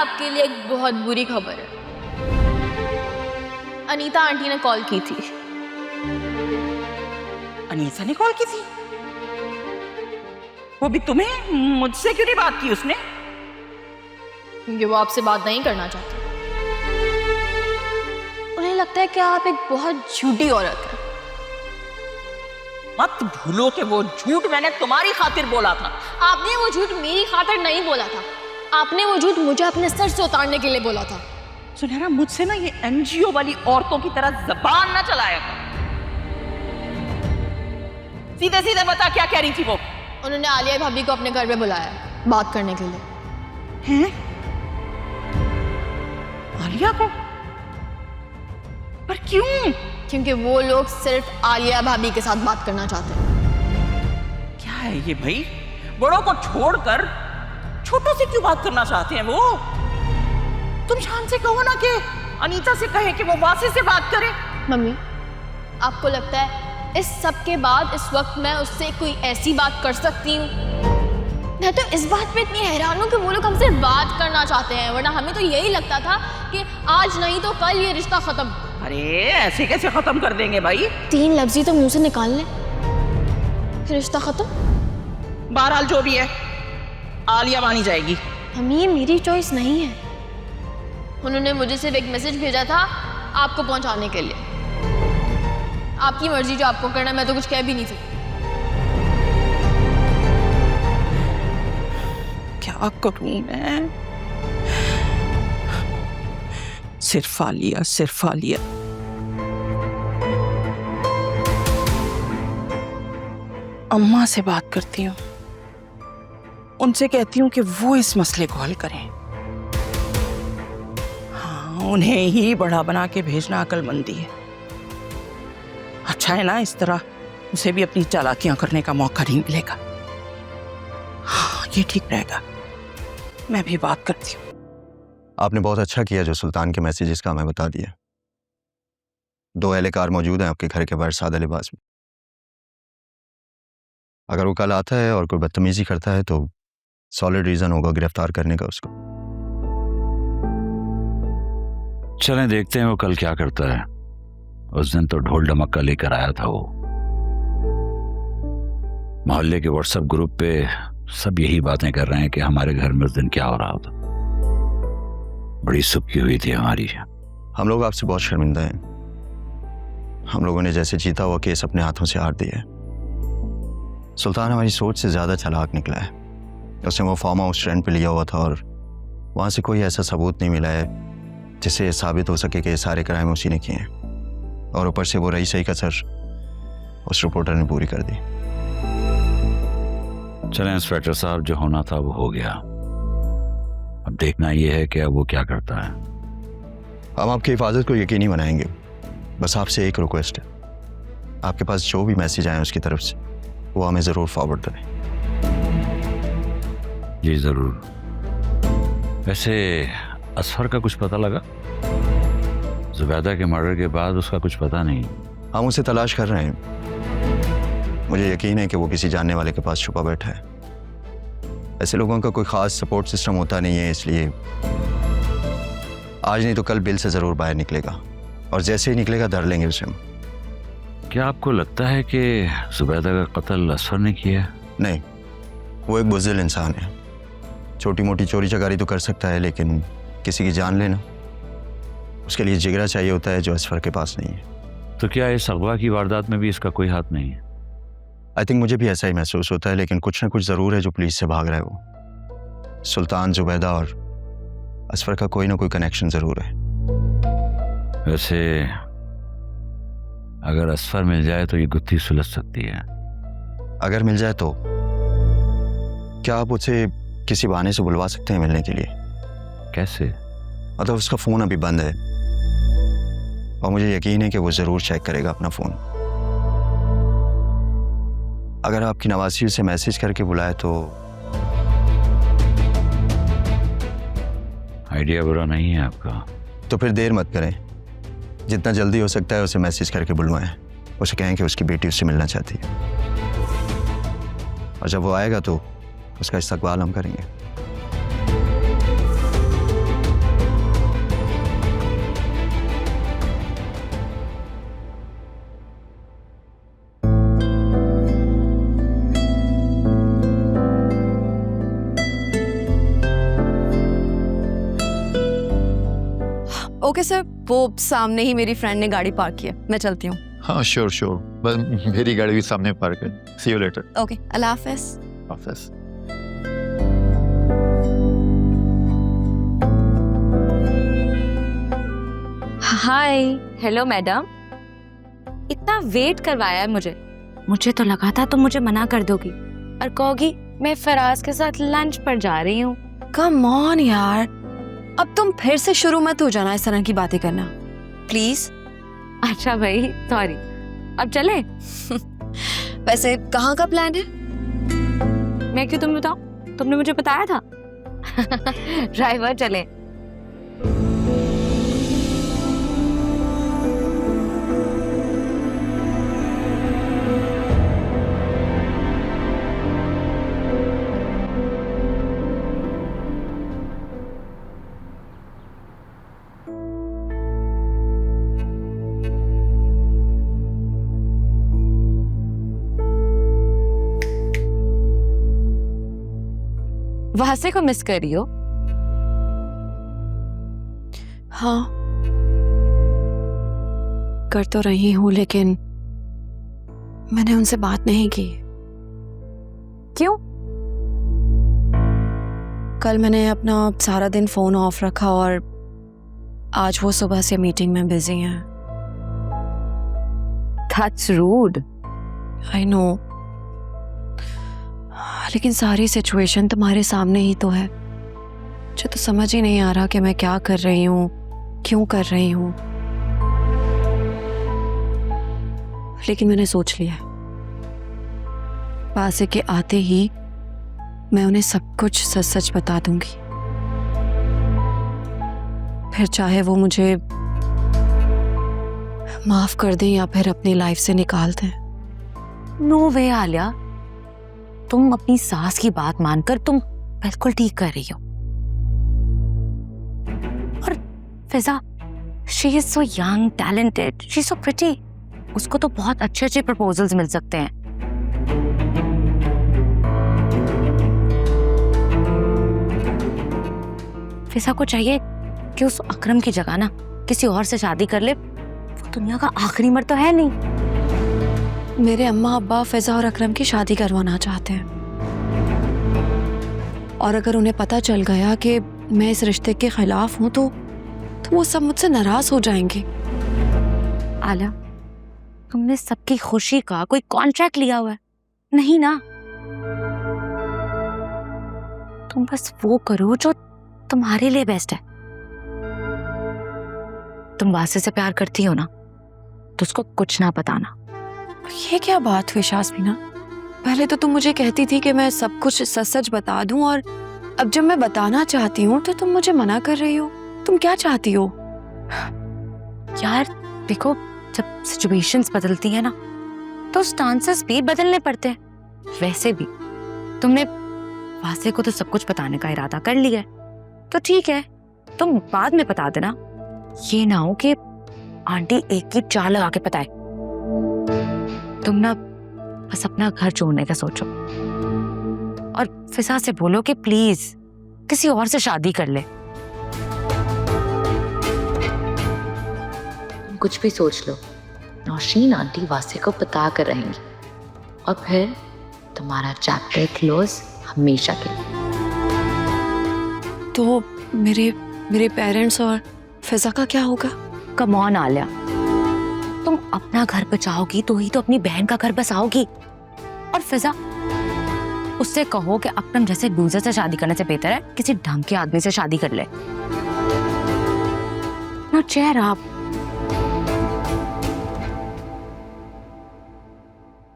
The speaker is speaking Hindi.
आपके लिए एक बहुत बुरी खबर है। अनीता आंटी ने कॉल की थी। अनीता ने कॉल की थी? वो भी तुम्हें? मुझसे क्यों नहीं बात की उसने? क्योंकि वो आपसे बात नहीं करना चाहती। उन्हें लगता है कि आप एक बहुत झूठी औरत है। मत भूलो कि वो झूठ मैंने तुम्हारी खातिर बोला था। आपने वो झूठ मेरी खातिर नहीं बोला था, आपने वो झूठ मुझे अपने सर से उतारने के लिए बोला था। सुनहरा, मुझसे ना ये एनजीओ वाली औरतों की तरह जबान ना चलाया कर। सीधे सीधे बता क्या कह रही थी वो? उन्होंने आलिया भाभी को अपने घर पे बुलाया बात करने के लिए। हैं? आलिया को? पर क्यों? क्योंकि वो लोग सिर्फ आलिया भाभी के साथ बात करना चाहते हैं। क्या है ये भाई? बड़ों को छोड़कर छोटों से क्यों बात करना चाहते हैं वो? तुम शान से कहो ना कि अनीता से कहे कि वो वासी से बात करे। मम्मी, आपको लगता है इस सब के बाद इस वक्त मैं उससे कोई ऐसी बात कर सकती हूँ? मैं तो इस बात पे इतनी हैरान हूँ कि वो लोग हमसे बात करना चाहते हैं, वरना हमें तो यही लगता था कि आज नहीं तो कल ये रिश्ता खत्म। अरे ऐसे कैसे खत्म कर देंगे भाई? 3 लफ्ज़ ही तो मुंह से निकाल लें, फिर रिश्ता खत्म। बहरहाल जो भी है, आलिया मानी जाएगी। मम्मी, ये मेरी चॉइस नहीं है। उन्होंने मुझे सिर्फ एक मैसेज भेजा था आपको पहुंचाने के लिए। आपकी मर्जी, जो आपको करना, मैं तो कुछ कह भी नहीं सकती। क्या करूं मैं? सिर्फ आलिया, सिर्फ आलिया। अम्मा से बात करती हूँ, उनसे कहती हूँ कि वो इस मसले को हल करें। हाँ, उन्हें ही बड़ा बना के भेजना अक्लमंदी है। अच्छा है ना, इस तरह उसे भी अपनी चालाकियां करने का मौका नहीं मिलेगा। हाँ, ये ठीक रहेगा। मैं भी बात करती हूँ। आपने बहुत अच्छा किया जो सुल्तान के मैसेजेस का हमें बता दिया। 2 एहलकार मौजूद हैं आपके घर के बाहर सादा लिबास में। अगर वो कल आता है और कोई बदतमीजी करता है तो सॉलिड रीजन होगा गिरफ्तार करने का उसको। चलें देखते हैं वो कल क्या करता है। उस दिन तो ढोल ढमक्का लेकर आया था वो। मोहल्ले के व्हाट्सएप ग्रुप पे सब यही बातें कर रहे हैं कि हमारे घर में उस दिन क्या हो रहा था। बड़ी सुबकी हुई थी हमारी। हम लोग आपसे बहुत शर्मिंदा हैं। हम लोगों ने जैसे जीता हुआ केस अपने हाथों से हार दिया है। सुल्तान हमारी सोच से ज्यादा चालाक निकला है। उसने वो फार्म हाउस रेंट पे लिया हुआ था और वहां से कोई ऐसा सबूत नहीं मिला है जिससे ये साबित हो सके कि ये सारे क्राइम उसी ने किए हैं। और ऊपर से वो रही सही कसर उस रिपोर्टर ने पूरी कर दी। चलें इंस्पेक्टर साहब, जो होना था वो हो गया। अब देखना ये है कि अब वो क्या करता है। हम आपकी हिफाजत को यकीनी बनाएंगे। बस आपसे एक रिक्वेस्ट है, आपके पास जो भी मैसेज आए उसकी तरफ से वो हमें ज़रूर फॉरवर्ड करें। जी ज़रूर। वैसे असफर का कुछ पता लगा? जुबैदा के मर्डर के बाद उसका कुछ पता नहीं। हम उसे तलाश कर रहे हैं। मुझे यकीन है कि वो किसी जानने वाले के पास छुपा बैठा है। ऐसे लोगों का कोई ख़ास सपोर्ट सिस्टम होता नहीं है, इसलिए आज नहीं तो कल बिल से ज़रूर बाहर निकलेगा और जैसे ही निकलेगा धर लेंगे उसे हम। क्या आपको लगता है कि जुबैदा का कत्ल असफर ने किया? नहीं, वो एक बुज़दिल इंसान है। छोटी मोटी चोरी चकारी तो कर सकता है, लेकिन किसी की जान लेना, उसके लिए जिगरा चाहिए होता है जो असफर के पास नहीं है। तो क्या इस अगवा की वारदात में भी इसका कोई हाथ नहीं है? आई थिंक मुझे भी ऐसा ही महसूस होता है, लेकिन कुछ ना कुछ ज़रूर है जो पुलिस से भाग रहा है वो। सुल्तान, जुबैदा और असफर का कोई ना कोई कनेक्शन ज़रूर है। वैसे अगर असफर मिल जाए तो ये गुत्थी सुलझ सकती है। अगर मिल जाए तो क्या आप उसे किसी बहाने से बुलवा सकते हैं मिलने के लिए? कैसे? मतलब उसका फ़ोन अभी बंद है और मुझे यकीन है कि वो ज़रूर चेक करेगा अपना फ़ोन। अगर आपकी नवासी उसे मैसेज करके बुलाए तो आइडिया बुरा नहीं है आपका। तो फिर देर मत करें, जितना जल्दी हो सकता है उसे मैसेज करके बुलवाएं। उसे कहें कि उसकी बेटी उससे मिलना चाहती है और जब वो आएगा तो उसका इस्तकबाल हम करेंगे। ओके सर, वो सामने ही मेरी फ्रेंड ने गाड़ी पार्क की है, मैं चलती हूँ। हाँ श्योर श्योर, बस मेरी गाड़ी भी सामने पार्क है। सी यू लेटर। ओके, अल्लाह हाफिज़। ऑफिस। हाय। हेलो मैडम, इतना वेट करवाया है मुझे तो लगा था तुम मुझे मना कर दोगी और कहोगी मैं फराज के साथ लंच पर जा रही हूँ। कम ऑन यार, अब तुम फिर से शुरू मत हो जाना इस तरह की बातें करना प्लीज। अच्छा भाई, सॉरी। अब चले? वैसे कहाँ का प्लान है? मैं क्यों तुम्हें बताऊं? तुमने मुझे बताया था। ड्राइवर चले। वासे को मिस कर रही हो? हाँ, कर तो रही हूँ, लेकिन मैंने उनसे बात नहीं की। क्यों? कल मैंने अपना सारा दिन फोन ऑफ रखा और आज वो सुबह से मीटिंग में बिजी हैं। That's rude. आई नो, लेकिन सारी सिचुएशन तुम्हारे सामने ही तो है। मुझे तो समझ ही नहीं आ रहा कि मैं क्या कर रही हूँ, क्यों कर रही हूँ। लेकिन मैंने सोच लिया, वासे के आते ही मैं उन्हें सब कुछ सच सच बता दूंगी। फिर चाहे वो मुझे माफ कर दें या फिर अपनी लाइफ से निकाल दें। नो वे आलिया, तुम अपनी सास की बात मानकर तुम बिल्कुल ठीक कर रही हो। और Fiza, she is so young, talented, she is so pretty. उसको तो बहुत अच्छे अच्छे प्रपोजल्स मिल सकते हैं। फिजा को चाहिए कि उस अकरम की जगह ना किसी और से शादी कर ले। वो दुनिया का आखिरी मर्द तो है नहीं। मेरे अम्मा अब्बा फिजा और अकरम की शादी करवाना चाहते हैं, और अगर उन्हें पता चल गया कि मैं इस रिश्ते के खिलाफ हूं तो वो सब मुझसे नाराज हो जाएंगे। आला, तुमने सबकी खुशी का कोई कॉन्ट्रैक्ट लिया हुआ है? नहीं ना। तुम बस वो करो जो तुम्हारे लिए बेस्ट है। तुम वासे से प्यार करती हो ना, तो उसको कुछ ना बताना। ये क्या बात हुई शास्मीना? पहले तो तुम मुझे कहती थी कि मैं सब कुछ सच सच बता दूं, और अब जब मैं बताना चाहती हूँ तो तुम मुझे मना कर रही हो। तुम क्या चाहती हो? यार देखो, जब सिचुएशंस बदलती है ना तो स्टांसेस भी बदलने पड़ते हैं। वैसे भी तुमने वासे को तो सब कुछ बताने का इरादा कर लिया है, तो ठीक है, तुम बाद में बता देना। ये ना हो कि आंटी एक की चाल लगा के बताए। तुम ना बस अपना घर छोड़ने का सोचो और फिजा से बोलो कि प्लीज किसी और से शादी कर ले। तुम कुछ भी सोच लो, नौशीन आंटी वासे को बता कर रहेंगी और फिर तुम्हारा चैप्टर क्लोज हमेशा के लिए। तो मेरे पेरेंट्स और फिजा का क्या होगा? कम ऑन आलिया, तुम अपना घर बचाओगी तो ही तो अपनी बहन का घर बसाओगी। और फिजा, उससे कहो कि अकरम जैसे लूजर से शादी करने से बेहतर है किसी ढंग के आदमी से शादी कर ले। ना चेयर आप